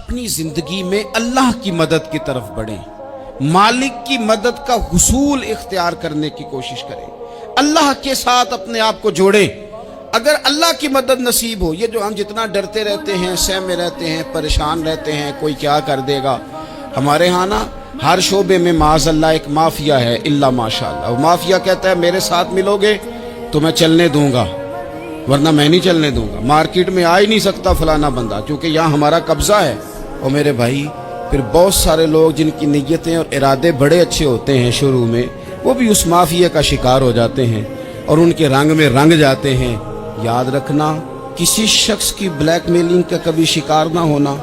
اپنی زندگی میں اللہ کی مدد کی طرف بڑھیں، مالک کی مدد کا حصول اختیار کرنے کی کوشش کریں، اللہ کے ساتھ اپنے آپ کو جوڑیں۔ اگر اللہ کی مدد نصیب ہو، یہ جو ہم جتنا ڈرتے رہتے ہیں، سہمے رہتے ہیں، پریشان رہتے ہیں کوئی کیا کر دے گا، ہمارے ہاں نا ہر شعبے میں معاذ اللہ ایک مافیا ہے، الا ماشاءاللہ۔ وہ مافیا کہتا ہے میرے ساتھ ملو گے تو میں چلنے دوں گا، ورنہ میں نہیں چلنے دوں گا، مارکیٹ میں آ ہی نہیں سکتا فلانا بندہ، کیونکہ یہاں ہمارا قبضہ ہے۔ اور میرے بھائی پھر بہت سارے لوگ جن کی نیتیں اور ارادے بڑے اچھے ہوتے ہیں شروع میں، وہ بھی اس مافیا کا شکار ہو جاتے ہیں اور ان کے رنگ میں رنگ جاتے ہیں۔ یاد رکھنا، کسی شخص کی بلیک میلنگ کا کبھی شکار نہ ہونا،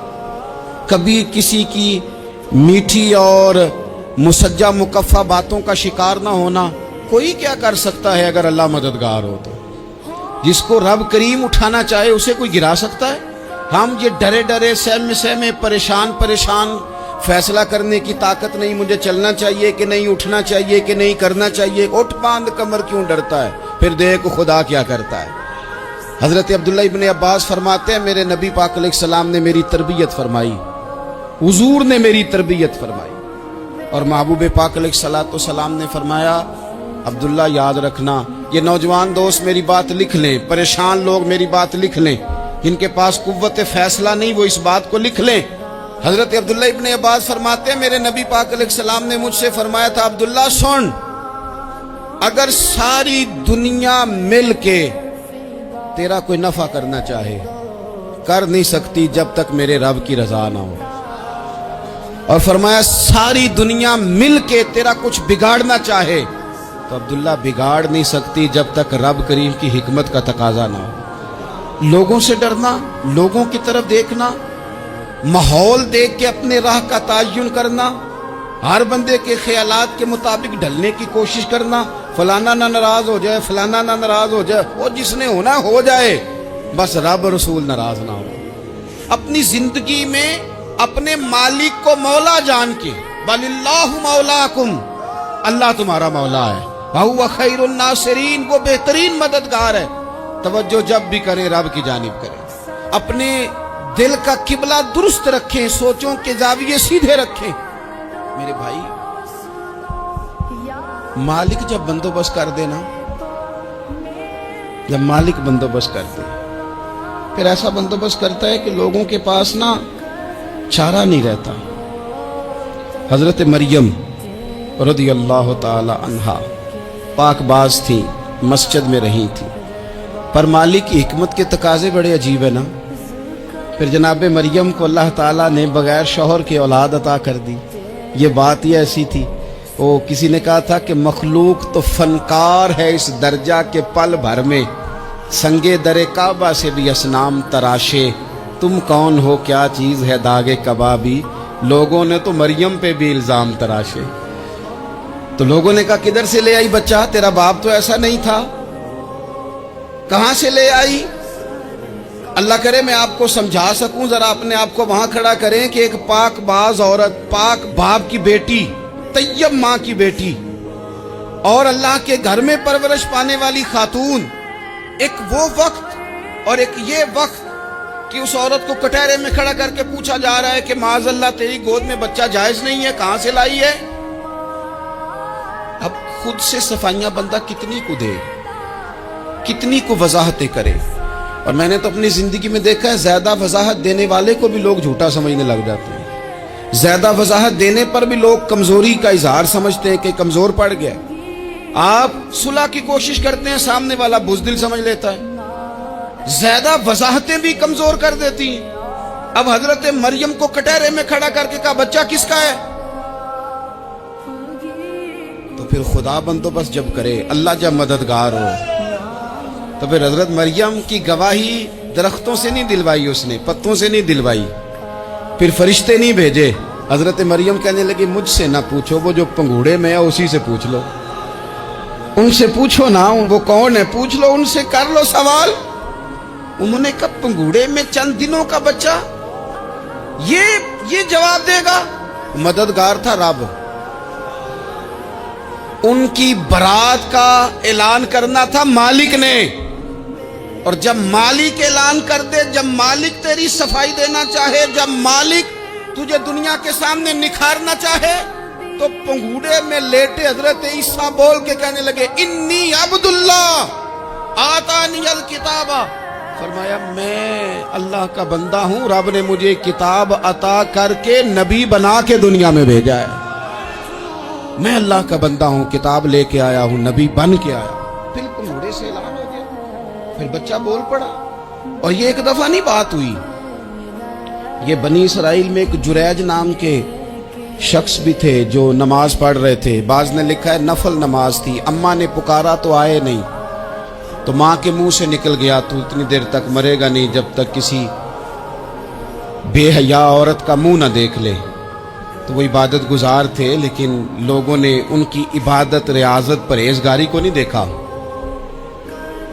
کبھی کسی کی میٹھی اور مسجع مکفہ باتوں کا شکار نہ ہونا۔ کوئی کیا کر سکتا ہے اگر اللہ مددگار ہو تو؟ جس کو رب کریم اٹھانا چاہے اسے کوئی گرا سکتا ہے؟ ہم یہ ڈرے ڈرے سہمے پریشان فیصلہ کرنے کی طاقت نہیں، مجھے چلنا چاہیے کہ نہیں، اٹھنا چاہیے کہ نہیں، کرنا چاہیے، اٹھ باندھ کمر کیوں ڈرتا ہے؟ پھر دیکھ خدا کیا کرتا ہے۔ حضرت عبداللہ ابن عباس فرماتے ہیں میرے نبی پاک علیہ السلام نے میری تربیت فرمائی، حضور نے میری تربیت فرمائی، اور محبوب پاک علیہ السلام نے فرمایا عبداللہ یاد رکھنا، یہ نوجوان دوست میری بات لکھ لیں، پریشان لوگ میری بات لکھ لیں، جن کے پاس قوت فیصلہ نہیں وہ اس بات کو لکھ لیں۔ حضرت عبداللہ ابن عباس فرماتے ہیں میرے نبی پاک علیہ السلام نے مجھ سے فرمایا تھا عبداللہ سن، اگر ساری دنیا مل کے تیرا کوئی نفع کرنا چاہے، کر نہیں سکتی جب تک میرے رب کی رضا نہ ہو، اور فرمایا ساری دنیا مل کے تیرا کچھ بگاڑنا چاہے تو عبداللہ بگاڑ نہیں سکتی جب تک رب کریم کی حکمت کا تقاضا نہ ہو۔ لوگوں سے ڈرنا، لوگوں کی طرف دیکھنا، ماحول دیکھ کے اپنے راہ کا تعین کرنا، ہر بندے کے خیالات کے مطابق ڈھلنے کی کوشش کرنا، فلانا نہ ناراض ہو جائے، فلانا نہ ناراض ہو جائے، وہ جس نے ہونا ہو جائے، بس رب رسول ناراض نہ ہو۔ اپنی زندگی میں اپنے مالک کو مولا جان کے، بل اللہ مولاکم، اللہ تمہارا مولا ہے، وَهُوَ خَيْرُ النَّاصِرِينَ، وہ بہترین مددگار ہے۔ توجہ جب بھی کرے رب کی جانب کرے، اپنے دل کا قبلہ درست رکھیں، سوچوں کے زاویے سیدھے رکھیں۔ میرے بھائی مالک جب بندوبست کر دے نا، جب مالک بندوبست کر دے پھر ایسا بندوبست کرتا ہے کہ لوگوں کے پاس نا چارہ نہیں رہتا۔ حضرت مریم رضی اللہ تعالی عنہا پاک باز تھی، مسجد میں رہی تھی، پر مالک کی حکمت کے تقاضے بڑے عجیب ہے نا۔ پھر جناب مریم کو اللہ تعالیٰ نے بغیر شوہر کے اولاد عطا کر دی۔ یہ بات ہی ایسی تھی، وہ کسی نے کہا تھا کہ مخلوق تو فنکار ہے اس درجہ کے پل بھر میں سنگے در کعبہ سے بھی اصنام تراشے، تم کون ہو کیا چیز ہے داغے کبابی، لوگوں نے تو مریم پہ بھی الزام تراشے۔ تو لوگوں نے کہا کدھر سے لے آئی بچہ، تیرا باپ تو ایسا نہیں تھا، کہاں سے لے آئی؟ اللہ کرے میں آپ کو سمجھا سکوں، ذرا اپنے آپ کو وہاں کھڑا کریں کہ ایک پاک باز عورت، پاک باپ کی بیٹی، طیب ماں کی بیٹی، اور اللہ کے گھر میں پرورش پانے والی خاتون، ایک وہ وقت اور ایک یہ وقت کہ اس عورت کو کٹہرے میں کھڑا کر کے پوچھا جا رہا ہے کہ معاذ اللہ تیری گود میں بچہ جائز نہیں ہے، کہاں سے لائی ہے؟ اب خود سے صفائیاں بندہ کتنی کو دے، کتنی کو وضاحتیں کرے۔ اور میں نے تو اپنی زندگی میں دیکھا ہے زیادہ وضاحت دینے والے کو بھی لوگ جھوٹا سمجھنے لگ جاتے ہیں، زیادہ وضاحت دینے پر بھی لوگ کمزوری کا اظہار سمجھتے ہیں کہ کمزور پڑ گیا۔ آپ صلح کی کوشش کرتے ہیں، سامنے والا بزدل سمجھ لیتا ہے، زیادہ وضاحتیں بھی کمزور کر دیتی ہیں۔ اب حضرت مریم کو کٹہرے میں کھڑا کر کے کہا بچہ کس کا ہے؟ تو پھر خدا بندوبست جب کرے، اللہ جب مددگار ہو، تو پھر حضرت مریم کی گواہی درختوں سے نہیں دلوائی، اس نے پتوں سے نہیں دلوائی، پھر فرشتے نہیں بھیجے۔ حضرت مریم کہنے لگی مجھ سے نہ پوچھو، وہ جو پنگوڑے میں ہے اسی سے پوچھ لو، ان سے پوچھو نا وہ کون ہے، پوچھ لو ان سے، کر لو سوال۔ انہوں نے کہا پنگوڑے میں چند دنوں کا بچہ یہ جواب دے گا؟ مددگار تھا رب، ان کی برات کا اعلان کرنا تھا مالک نے، اور جب مالک اعلان کر دے، جب مالک تیری صفائی دینا چاہے، جب مالک तुझे दुनिया के सामने निखारना चाहे तो पंगूड़े में लेटे हजरत ईसा बोल के कहने लगे, इन्नी अब्दुल्लाह आतानी अल किताबा। फरमाया मैं अल्लाह का बंदा हूं, रब ने मुझे किताब अता करके नबी बना के दुनिया में भेजा है। मैं अल्लाह का बंदा हूं, किताब लेके आया हूं, नबी बन के आया। फिर पंगूड़े से ऐलान हो गया, फिर बच्चा बोल पड़ा। और ये एक दफा नहीं बात हुई, ये बनी इसराइल में एक जुरैज नाम के शख्स भी थे जो नमाज पढ़ रहे थे। बाज ने लिखा है नफल नमाज थी, अम्मा ने पुकारा तो आए नहीं, तो माँ के मुंह से निकल गया तू इतनी देर तक मरेगा नहीं जब तक किसी बेहया औरत का मुंह ना देख ले। तो वो इबादत गुजार थे, लेकिन लोगों ने उनकी इबादत, रियाजत, परहेजगारी को नहीं देखा।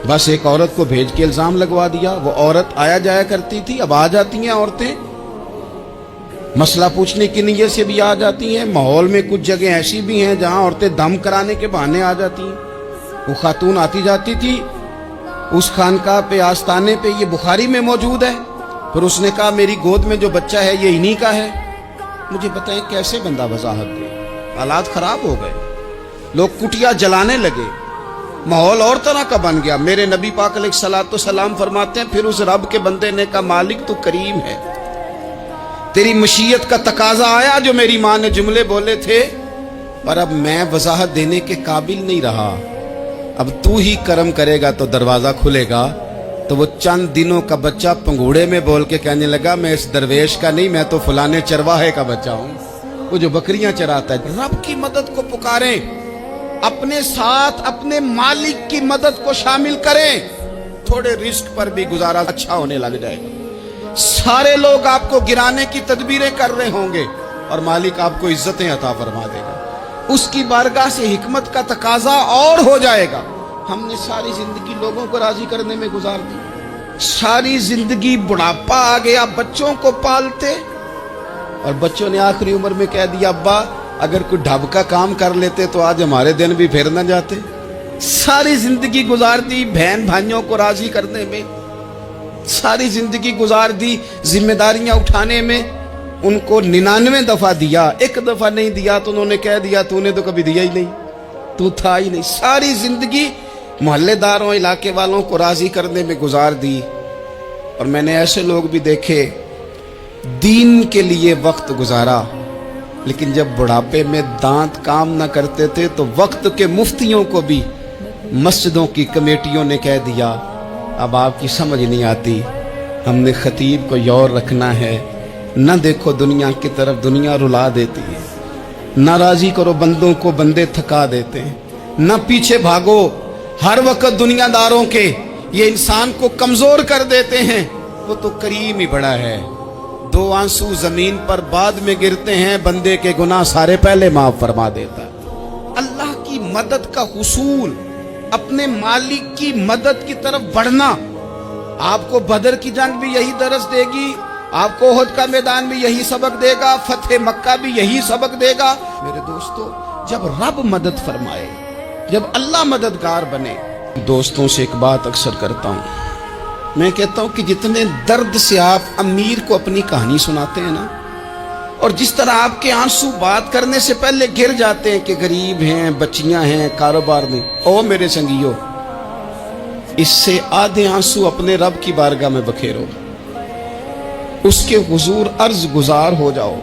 बस एक औरत को भेज के इल्जाम लगवा दिया। वो औरत आया जाया करती थी, अब आ जाती हैं औरतें, मसला पूछने की नीयत से भी आ जाती हैं। माहौल में कुछ जगह ऐसी भी हैं जहां औरतें दम कराने के बहाने आ जाती हैं। वो खातून आती जाती थी उस खानकाह पे, आस्ताने पे, ये बुखारी में मौजूद है। फिर उसने कहा मेरी गोद में जो बच्चा है ये इन्हीं का है। मुझे बताएं कैसे बंदा वजाहत दे। हालात खराब हो गए, लोग कुटिया जलाने लगे, माहौल और तरह का बन गया। मेरे नबी पाक अलैहिस्सलातु सलाम फरमाते हैं फिर उस रब के बंदे ने कहा मालिक तू करीम है, तेरी मशीयत का तकाजा आया जो मेरी माँ ने जुमले बोले थे, पर अब मैं वजाहत देने के काबिल नहीं रहा। अब तू ही करम करेगा तो दरवाजा खुलेगा। तो वो चंद दिनों का बच्चा पंगूड़े में बोल के कहने लगा मैं इस दरवेश का नहीं, मैं तो फलाने चरवाहे का बच्चा हूं, वो जो बकरियां चराता है। रब की मदद को पुकारें, अपने साथ अपने मालिक की मदद को शामिल करें, थोड़े रिस्क पर भी गुजारा अच्छा होने लग जाएगा। सारे लोग आपको गिराने की तदबीरें कर रहे होंगे और मालिक आपको इज्जतें अता फरमा देगा। उसकी बारगाह से हिकमत का तकाजा और हो जाएगा। हमने सारी जिंदगी लोगों को राजी करने में गुजार दी, सारी जिंदगी बुढ़ापा आ गया बच्चों को पालते, और बच्चों ने आखिरी उम्र में कह दिया अब्बा अगर कोई ढब का काम कर लेते तो आज हमारे दिन भी फिर न जाते। सारी जिंदगी गुजार दी बहन भाइयों को राजी करने में, सारी जिंदगी गुजार दी जिम्मेदारियां उठाने में। उनको 99 दफा दिया, एक दफा नहीं दिया तो उन्होंने कह दिया तूने तो कभी दिया ही नहीं, तू था ही नहीं। सारी जिंदगी मोहल्लेदारों, इलाके वालों को राजी करने में गुजार दी। और मैंने ऐसे लोग भी देखे दीन के लिए वक्त गुजारा, लेकिन जब बुढ़ापे में दांत काम न करते थे तो वक्त के मुफ्तियों को भी मस्जिदों की कमेटियों ने कह दिया अब आपकी समझ नहीं आती, हमने खतीब को यौर रखना है, न देखो दुनिया की तरफ, दुनिया रुला देती है, न राजी करो बंदों को, बंदे थका देते हैं, न पीछे भागो हर वक्त दुनियादारों के, ये इंसान को कमजोर कर देते हैं। वो तो करीम ही बड़ा है, 2 आंसू जमीन पर बाद में गिरते हैं, बंदे के गुनाह सारे पहले माफ फरमा देता है। अल्लाह की मदद का हुसूल, अपने मालिक की मदद की तरफ बढ़ना। आपको बदर की जंग भी यही दरस देगी, आपको ओहद का मैदान भी यही सबक देगा, फतेह मक्का भी यही सबक देगा। मेरे दोस्तों, जब रब मदद फरमाए, जब अल्लाह मददगार बने। दोस्तों से एक बात अक्सर करता हूं, मैं कहता हूं कि जितने दर्द से आप अमीर को अपनी कहानी सुनाते हैं ना, और जिस तरह आपके आंसू बात करने से पहले गिर जाते हैं कि गरीब हैं, बच्चियां हैं, कारोबार नहीं, ओ मेरे संगियों, इससे आधे आंसू अपने रब की बारगाह में बखेरो, उसके हुजूर अर्ज गुजार हो जाओ,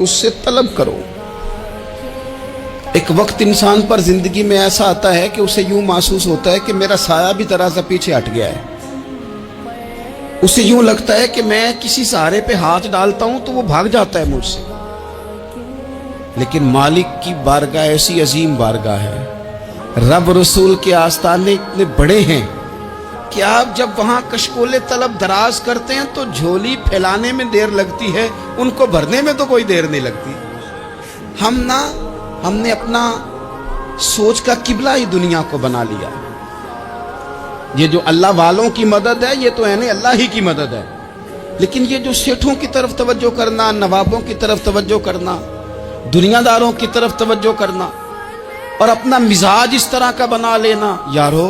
उससे तलब करो। एक वक्त इंसान पर जिंदगी में ऐसा आता है कि उसे यूं महसूस होता है कि मेरा साया भी तरह से पीछे हट गया है। उसे यूं लगता है कि मैं किसी सहारे पे हाथ डालता हूं तो वो भाग जाता है मुझसे। लेकिन मालिक की बारगाह ऐसी अजीम बारगाह है, रब रसूल के आस्ताने इतने बड़े हैं कि आप जब वहां कशकोले तलब दराज करते हैं तो झोली फैलाने में देर लगती है, उनको भरने में तो कोई देर नहीं लगती। हमने अपना सोच का किबला ही दुनिया को बना लिया। ये जो अल्लाह वालों की मदद है ये तो है नहीं, अल्लाह ही की मदद है। लेकिन ये जो सेठों की तरफ तवज्जो करना, नवाबों की तरफ तवज्जो करना, दुनियादारों की तरफ तवज्जो करना और अपना मिजाज इस तरह का बना लेना, यारो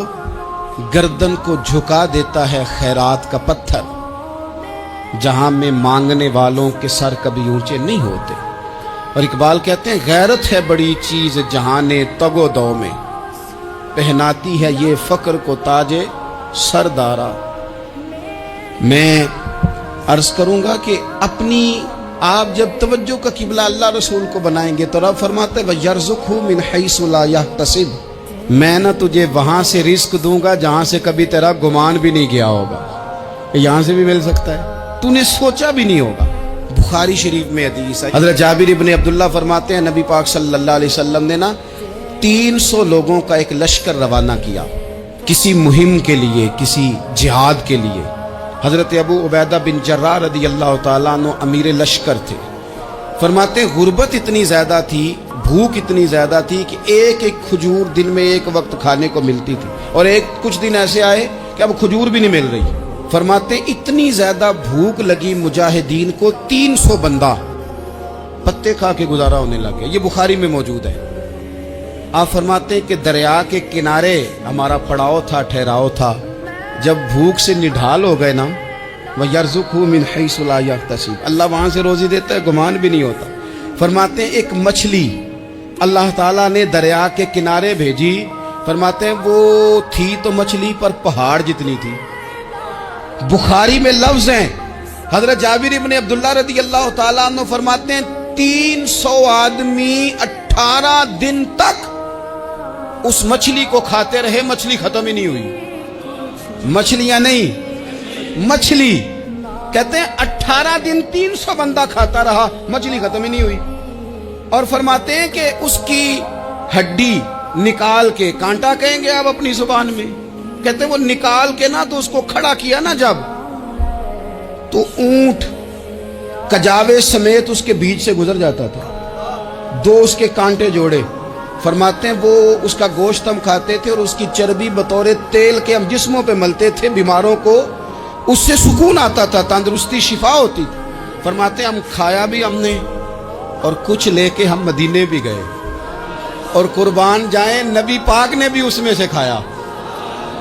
गर्दन को झुका देता है खैरात का पत्थर। जहां में मांगने वालों के सर कभी ऊंचे नहीं होते। और इकबाल कहते हैं गैरत है बड़ी चीज जहां ने तगो दो में, पहनाती है ये फक्र को ताजे सरदारा। मैं अर्ज करूंगा कि अपनी आप जब तवज्जो का किबला अल्लाह रसूल को बनाएंगे तो रब फरमाते वयर्ज़ुक़हु मिन हैसु ला यहतसिब, मैं ना तुझे वहां से रिस्क दूंगा जहां से कभी तेरा गुमान भी नहीं गया होगा। यहां से भी मिल सकता है, तूने सोचा भी नहीं होगा। बुखारी शरीफ में हदीस है, हज़रत जाबिर इब्न अब्दुल्लाह फरमाते हैं नबी पाक सल्लल्लाहु अलैहि वसल्लम ने ना 300 लोगों का एक लश्कर रवाना किया किसी मुहिम के लिए, किसी जिहाद के लिए। हज़रत अबू उबैदा बिन जर्राह रदी अल्लाह तआला अन्हु अमीर लश्कर थे। फरमाते गुर्बत इतनी ज़्यादा थी, भूख इतनी ज़्यादा थी कि एक एक खजूर दिन में एक वक्त खाने को मिलती थी, और कुछ दिन ऐसे आए कि अब खजूर भी नहीं मिल रही। फरमाते इतनी ज़्यादा भूख लगी मुजाहिदीन को 300 बंदा पत्ते खा के गुजारा होने लगे। ये बुखारी में मौजूद है। आप फरमाते कि दरिया के किनारे हमारा पड़ाव था, ठहराव था। जब भूख से निढाल हो गए ना, वयर्ज़ुक़हु मिन हैसु ला यहतसिब, अल्लाह वहां से रोजी देता है, गुमान भी नहीं होता। फरमाते हैं एक मछली अल्लाह ताला ने दरिया के किनारे भेजी। फरमाते हैं वो थी तो मछली पर पहाड़ जितनी थी। बुखारी में लफ्ज हैं, हजरत जाबिर इब्न अब्दुल्लाह रदी अल्लाह ताला अन्हु फरमाते हैं 300 आदमी 18 दिन तक उस मछली को खाते रहे, मछली खत्म ही नहीं हुई। मछलियां नहीं, मछली। कहते हैं 18 दिन 300 बंदा खाता रहा, मछली खत्म ही नहीं हुई। और फरमाते हैं कि उसकी हड्डी निकाल के, कांटा कहेंगे आप अपनी जुबान में, कहते हैं वो निकाल के ना तो उसको खड़ा किया ना जब, तो ऊंट कजावे समेत उसके बीच से गुजर जाता था। 2 उसके कांटे जोड़े। फरमाते हैं वो उसका गोश्त हम खाते थे और उसकी चर्बी बतौर तेल के हम जिस्मों पे मलते थे, बीमारों को उससे सुकून आता था, तंदुरुस्ती शिफा होती थी। फरमाते हैं हम खाया भी हमने और कुछ लेके हम मदीने भी गए, और कुर्बान जाए नबी पाक ने भी उसमें से खाया।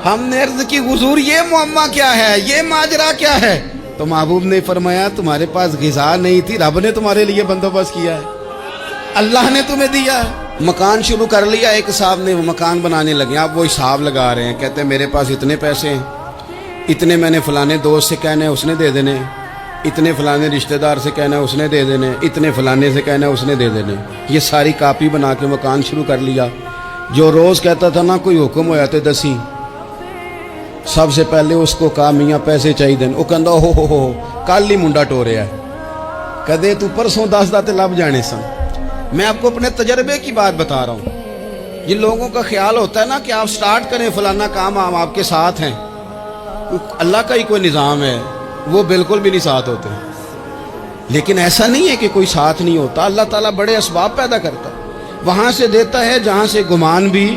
हमने अर्ज की हुजूर ये मुअम्मा क्या है, ये माजरा क्या है? तो महबूब ने फरमाया तुम्हारे पास ग़िज़ा नहीं थी, रब ने तुम्हारे लिए बंदोबस्त किया है, अल्लाह ने तुम्हें दिया है। मकान शुरू कर लिया, एक साहब ने वो मकान बनाने लगे, आप वो हिसाब लगा रहे हैं, कहते हैं मेरे पास इतने पैसे हैं, इतने मैंने फलाने दोस्त से कहना है उसने दे देने, इतने फलाने रिश्तेदार से कहना है उसने दे देने, इतने फलाने से कहना है उसने दे देने। ये सारी कापी बना के मकान शुरू कर लिया। जो रोज़ कहता था ना कोई हुक्म होया तो दसी, सबसे पहले उसको कहा मियाँ पैसे चाहिए। वो कहता हो कल ही मुंडा टोरिया है, कदे तू परसों 10 दाते लब जाने सन। मैं आपको अपने तजर्बे की बात बता रहा हूँ। जिन लोगों का ख्याल होता है ना कि आप स्टार्ट करें फलाना काम, हम आपके साथ हैं, अल्लाह का ही कोई निज़ाम है, वो बिल्कुल भी नहीं साथ होते। लेकिन ऐसा नहीं है कि कोई साथ नहीं होता, अल्लाह ताला बड़े असबाब पैदा करता है, वहाँ से देता है जहाँ से गुमान भी।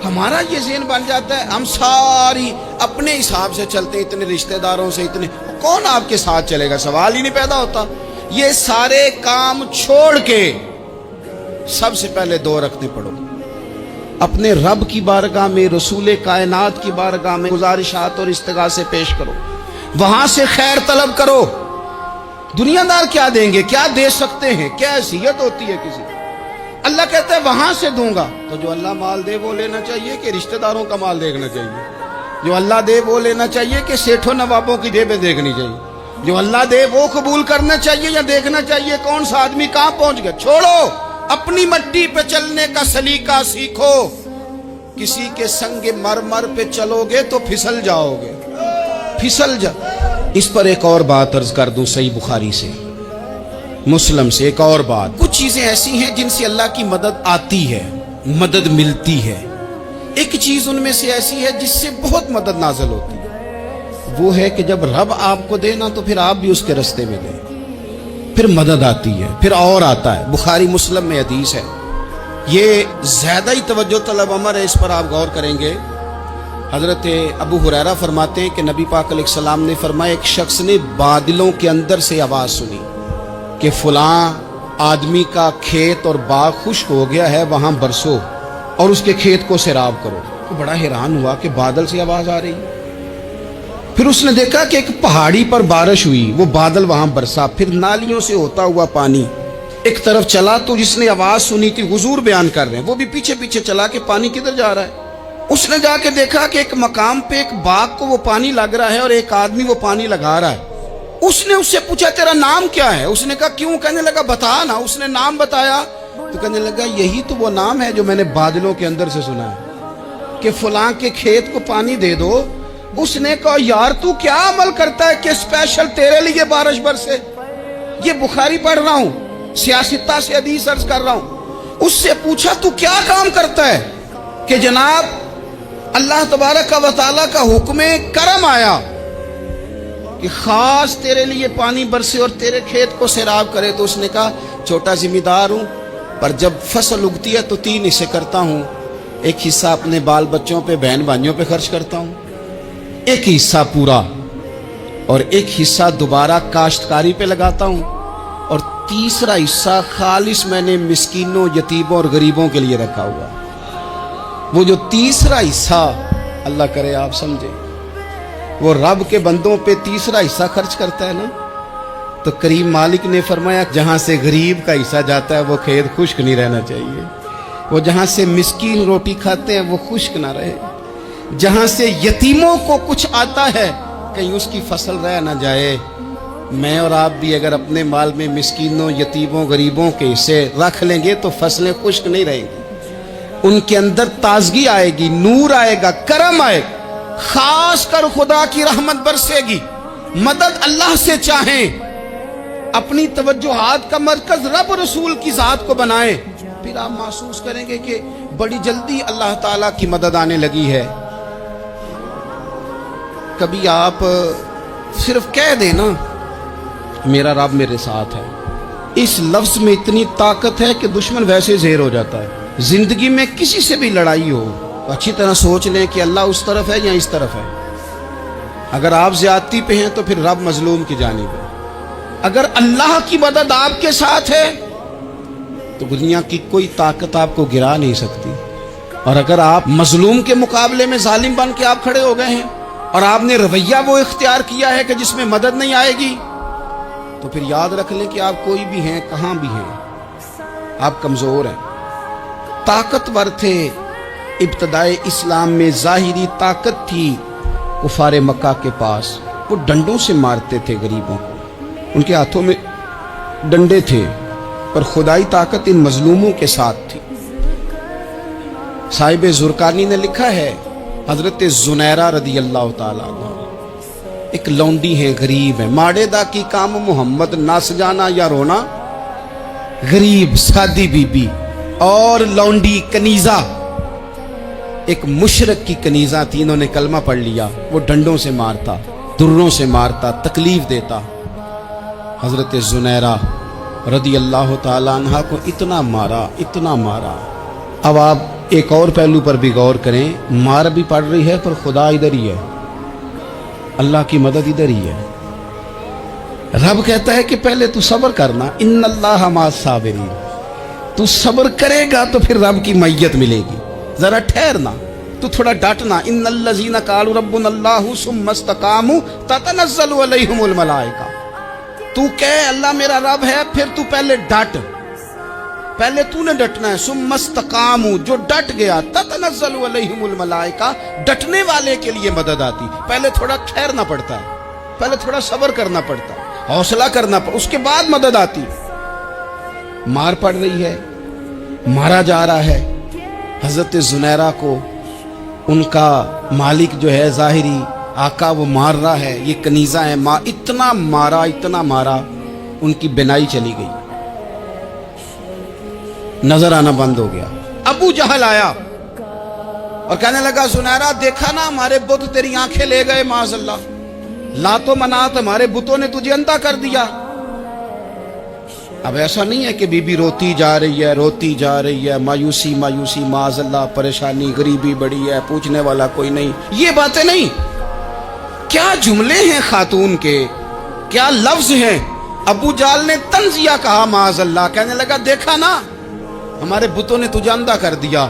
हमारा ये ज़हन बन जाता है, हम सारी अपने हिसाब से चलते, इतने रिश्तेदारों से, इतने कौन आपके साथ चलेगा, सवाल ही नहीं पैदा होता। ये सारे काम छोड़ के सबसे पहले 2 रखते पड़ो, अपने रब की बारगाह में, रसूल कायनात की बारगाह में गुजारिशात और इस्तिगासे पेश करो, वहां से खैर तलब करो। दुनियादार क्या देंगे, क्या दे सकते हैं, क्या हैसियत होती है किसी। अल्लाह कहता है वहां से दूंगा। तो जो अल्लाह माल दे वो लेना चाहिए कि रिश्तेदारों का माल देखना चाहिए? जो अल्लाह दे वो लेना चाहिए कि सेठों नवाबों की जेबें देखनी चाहिए? जो अल्लाह दे वो कबूल करना चाहिए या देखना चाहिए कौन सा आदमी कहां पहुंच गया? छोड़ो, अपनी मट्टी पे चलने का सलीका सीखो। किसी के संग मरमर पे चलोगे तो फिसल जाओगे, फिसल जा। इस पर एक और बात अर्ज कर दूं, सही बुखारी से, मुस्लिम से एक और बात। कुछ चीजें ऐसी हैं जिनसे अल्लाह की मदद आती है, मदद मिलती है। एक चीज उनमें से ऐसी है जिससे बहुत मदद नाज़िल होती है, वो है कि जब रब आपको देना तो फिर आप भी उसके रास्ते में दें, फिर मदद आती है, फिर और आता है। बुखारी मुस्लिम में हदीस है, ये ज्यादा ही तवज्जो तलब अमर है, इस पर आप गौर करेंगे। हजरत अबू हुरैरा फरमाते हैं कि नबी पाक अलैहिस्सलाम ने फरमाया एक शख्स ने बादलों के अंदर से आवाज सुनी कि फलां आदमी का खेत और बाग खुश्क हो गया है, वहां बरसो और उसके खेत को सैराब करो। तो बड़ा हैरान हुआ कि बादल से आवाज आ रही है। फिर उसने देखा कि एक पहाड़ी पर बारिश हुई, वो बादल वहां बरसा, फिर नालियों से होता हुआ पानी एक तरफ चला। तो जिसने आवाज सुनी थी, हुजूर बयान कर रहे हैं, वो भी पीछे पीछे चला कि पानी किधर जा रहा है। उसने जाके देखा कि एक मकाम पे एक बाग को वो पानी लग रहा है और एक आदमी वो पानी लगा रहा है। उसने उससे पूछा तेरा नाम क्या है? उसने कहा क्यों? कहने लगा बता ना। उसने नाम बताया तो कहने लगा यही तो वो नाम है जो मैंने बादलों के अंदर से सुना है कि फलां के खेत को पानी दे दो। उसने कहा यार तू क्या अमल करता है कि स्पेशल तेरे लिए बारिश बरसे? ये बुखारी पढ़ रहा हूं, सियासता से हदीस अर्ज कर रहा हूं। उससे पूछा तू क्या काम करता है कि जनाब अल्लाह तबारक व तआला का हुक्म करम आया कि खास तेरे लिए पानी बरसे और तेरे खेत को सैराब करे। तो उसने कहा छोटा जिम्मेदार हूं, पर जब फसल उगती है तो 3 हिस्से करता हूं। एक हिस्सा अपने बाल बच्चों पे, बहन भाइयों पे खर्च करता हूं, एक हिस्सा पूरा, और एक हिस्सा दोबारा काश्तकारी पे लगाता हूं, और तीसरा हिस्सा खालिस मैंने मिस्कीनों, यतीमों और गरीबों के लिए रखा हुआ। वो जो तीसरा हिस्सा, अल्लाह करे आप समझे, वो रब के बंदों पे तीसरा हिस्सा खर्च करता है ना, तो करीम मालिक ने फरमाया जहां से गरीब का हिस्सा जाता है वो खेत खुश्क नहीं रहना चाहिए। वो जहां से मिस्कीन रोटी खाते हैं वो खुश्क ना रहे। जहां से यतीमों को कुछ आता है कहीं उसकी फसल रह ना जाए। मैं और आप भी अगर अपने माल में मिस्कीनों, यतीमों, गरीबों के हिस्से रख लेंगे तो फसलें खुश्क नहीं रहेंगी। उनके अंदर ताजगी आएगी, नूर आएगा, करम आएगा, खास कर खुदा की रहमत बरसेगी। मदद अल्लाह से चाहें, अपनी तवज्जुहात का मरकज रब रसूल की जात को बनाएं, फिर आप महसूस करेंगे कि बड़ी जल्दी अल्लाह ताला की मदद आने लगी है। कभी आप सिर्फ कह देना मेरा रब मेरे साथ है, इस लफ्ज में इतनी ताकत है कि दुश्मन वैसे ज़ेर हो जाता है। जिंदगी में किसी से भी लड़ाई हो तो अच्छी तरह सोच लें कि अल्लाह उस तरफ है या इस तरफ है। अगर आप ज्यादती पे हैं तो फिर रब मजलूम की जानिब है। अगर अल्लाह की मदद आपके साथ है तो दुनिया की कोई ताकत आपको गिरा नहीं सकती। और अगर आप मजलूम के मुकाबले में जालिम बन के आप खड़े हो गए हैं और आपने रवैया वो इख्तियार किया है कि जिसमें मदद नहीं आएगी, तो फिर याद रख लें कि आप कोई भी हैं, कहां भी हैं, आप कमजोर हैं। ताकतवर थे इब्तदाए इस्लाम में, जाहिरी ताकत थी कुफारे मक्का के पास। वो डंडों से मारते थे गरीबों को, उनके हाथों में डंडे थे, पर खुदाई ताकत इन मजलूमों के साथ थी। साहिब जुरकानी ने लिखा है, हजरत जुनैरा रदी अल्लाह ताला अन्हा एक लौंडी है, गरीब है, माड़ेदा की काम मोहम्मद ना सजाना या रोना। गरीब सादी बीबी और लौंडी कनीजा, एक मुशरक की कनीजा थी, इन्होंने कलमा पढ़ लिया। वो डंडों से मारता, दुर्रों से मारता, तकलीफ देता। हजरत जुनैरा रदी अल्लाह ताला अन्हा को इतना मारा, इतना मारा। अब आप एक और पहलू पर भी गौर करें, मार भी पड़ रही है पर खुदा इधर ही है, अल्लाह की मदद इधर ही है। रब कहता है कि पहले तू सब्र करना, इन्नल्लाह मास साबिरीन, तू सब्र करेगा तो फिर रब की मैयत मिलेगी। जरा ठहरना, तू थोड़ा डटना। इन्नल्लज़ीना क़ालू रब्बुनल्लाहु सुम्मा इस्तक़ामू ततनज़्ज़लु अलैहिमुल मलाइका। तू कह अल्लाह मेरा रब है, फिर तू पहले डट, पहले तूने डटना है। सुम्मा इस्तक़ामू, जो डट गया, ततनज़्ज़लु अलैहिमुल मलाइका, डटने वाले के लिए मदद आती। पहले थोड़ा ठहरना पड़ता है, पहले थोड़ा सब्र करना पड़ता है, हौसला करना पड़ता, उसके बाद मदद आती। मार पड़ रही है, मारा जा रहा है। हजरत जुनैरा को उनका मालिक जो है ज़ाहिरी आका, वो मार रहा है। ये कनीज़ा है, इतना मारा, इतना मारा, उनकी बिनाई चली गई, नजर आना बंद हो गया। अबू जहल आया और कहने लगा जुनैरा देखा ना हमारे बुत तेरी आंखें ले गए, माज़अल्लाह, लातो मनात हमारे बुतों ने तुझे अंधा कर दिया। अब ऐसा नहीं है कि बीबी रोती जा रही है, रोती जा रही है, मायूसी मायूसी, माज़अल्लाह, परेशानी, गरीबी बड़ी है, पूछने वाला कोई नहीं, ये बातें नहीं। क्या जुमले हैं खातून के, क्या लफ्ज हैं। अबू जाल ने तंजिया कहा माज़अल्लाह, कहने लगा देखा ना हमारे बुतों ने तुझे अंधा कर दिया।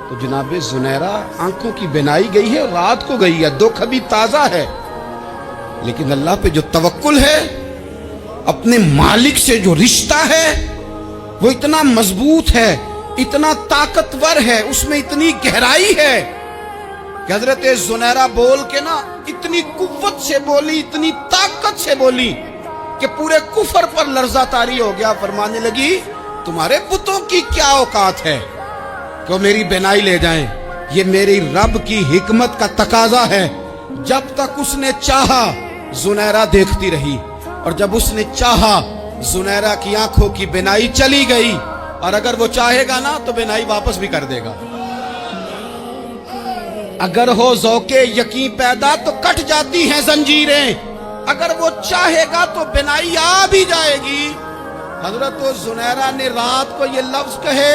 तो जनाब जुनैरा आंखों की बिनाई गई है, रात को गई है, दुख अभी ताजा है। لیکن اللہ پہ جو توکل ہے، اپنے مالک سے جو رشتہ ہے، وہ اتنا مضبوط ہے، اتنا طاقتور ہے، اس میں اتنی گہرائی ہے کہ حضرت زنیرہ بول کے نا اتنی قوت سے بولی، اتنی طاقت سے بولی کہ پورے کفر پر لرزہ طاری ہو گیا۔ فرمانے لگی تمہارے بتوں کی کیا اوقات ہے کہ وہ میری بینائی لے جائیں؟ یہ میری رب کی حکمت کا تقاضا ہے۔ جب تک اس نے چاہا زنیرہ دیکھتی رہی، اور جب اس نے چاہا زنیرہ کی آنکھوں کی بینائی چلی گئی، اور اگر وہ چاہے گا نا تو بینائی واپس بھی کر دے گا۔ اگر ہو ذوق یقین پیدا تو کٹ جاتی ہیں زنجیریں، اگر وہ چاہے گا تو بینائی آ بھی جائے گی۔ حضرت زنیرہ نے رات کو یہ لفظ کہے،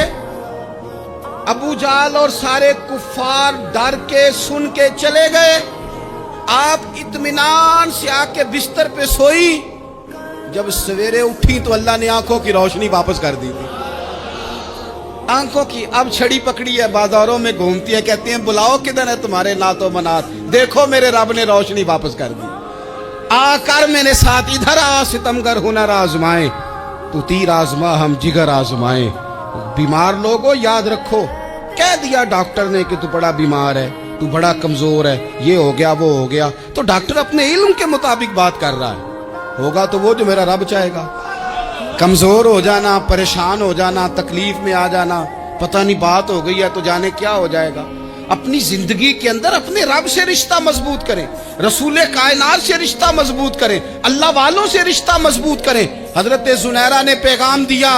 ابو جہل اور سارے کفار ڈر کے سن کے چلے گئے، آپ اطمینان سے آ کے بستر پہ سوئی۔ جب سویرے اٹھی تو اللہ نے آنکھوں کی روشنی واپس کر دی تھی۔ آنکھوں کی اب چھڑی پکڑی ہے، بازاروں میں گھومتی ہے، کہتی ہیں بلاؤ کدھر ہے تمہارے نات و منات، دیکھو میرے رب نے روشنی واپس کر دی۔ آ کر میرے ساتھ ادھر آ، ستمگر ہنر آزمائیں، تو تیر آزما ہم جگر آزمائیں۔ بیمار لوگوں یاد رکھو، کہہ دیا ڈاکٹر نے کہ تو بڑا بیمار ہے، تو بڑا کمزور ہے، یہ ہو گیا وہ ہو گیا، تو ڈاکٹر اپنے علم کے مطابق بات کر رہا ہے، ہوگا تو وہ جو میرا رب چاہے گا۔ کمزور ہو جانا، پریشان ہو جانا، تکلیف میں آ جانا، پتہ نہیں بات ہو گئی ہے تو جانے کیا ہو جائے گا۔ اپنی زندگی کے اندر اپنے رب سے رشتہ مضبوط کریں، رسول کائنات سے رشتہ مضبوط کریں، اللہ والوں سے رشتہ مضبوط کریں۔ حضرت زنیرہ نے پیغام دیا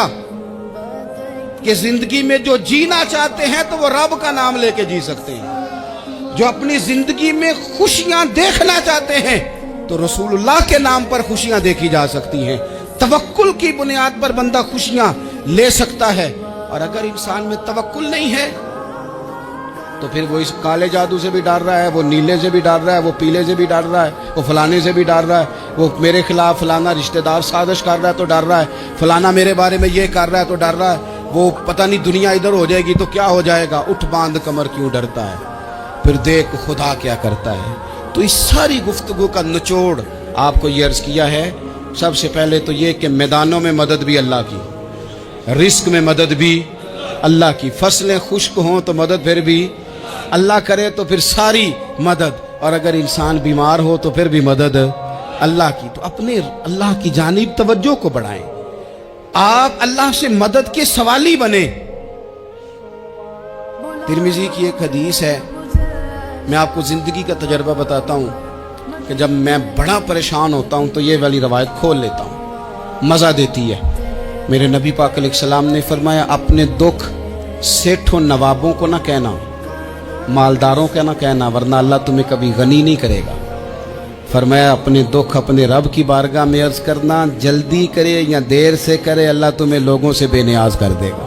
کہ زندگی میں جو جینا چاہتے ہیں تو وہ رب کا نام لے کے جی سکتے ہیں، جو اپنی زندگی میں خوشیاں دیکھنا چاہتے ہیں تو رسول اللہ کے نام پر خوشیاں دیکھی جا سکتی ہیں۔ توکل کی بنیاد پر بندہ خوشیاں لے سکتا ہے، اور اگر انسان میں توکل نہیں ہے تو پھر وہ اس کالے جادو سے بھی ڈر رہا ہے، وہ نیلے سے بھی ڈر رہا ہے، وہ پیلے سے بھی ڈر رہا ہے، وہ فلانے سے بھی ڈر رہا ہے، وہ میرے خلاف فلانا رشتہ دار سازش کر رہا ہے تو ڈر رہا ہے، فلانا میرے بارے میں یہ کر رہا ہے تو ڈر رہا ہے، وہ پتہ نہیں دنیا ادھر ہو جائے گی تو کیا ہو جائے گا، اٹھ باندھ کمر کیوں ڈرتا ہے، پھر دیکھ خدا کیا کرتا ہے۔ تو اس ساری گفتگو کا نچوڑ آپ کو یہ عرض کیا ہے، سب سے پہلے تو یہ کہ میدانوں میں مدد بھی اللہ کی، رزق میں مدد بھی اللہ کی، فصلیں خشک ہوں تو مدد پھر بھی اللہ کرے، تو پھر ساری مدد، اور اگر انسان بیمار ہو تو پھر بھی مدد اللہ کی۔ تو اپنے اللہ کی جانب توجہ کو بڑھائیں، آپ اللہ سے مدد کے سوالی بنیں۔ ترمذی کی ایک حدیث ہے، میں آپ کو زندگی کا تجربہ بتاتا ہوں کہ جب میں بڑا پریشان ہوتا ہوں تو یہ والی روایت کھول لیتا ہوں، مزہ دیتی ہے۔ میرے نبی پاک علیہ السلام نے فرمایا اپنے دکھ سیٹھوں نوابوں کو نہ کہنا، مالداروں کا نہ کہنا، ورنہ اللہ تمہیں کبھی غنی نہیں کرے گا۔ فرمایا اپنے دکھ اپنے رب کی بارگاہ میں عرض کرنا، جلدی کرے یا دیر سے کرے اللہ تمہیں لوگوں سے بے نیاز کر دے گا۔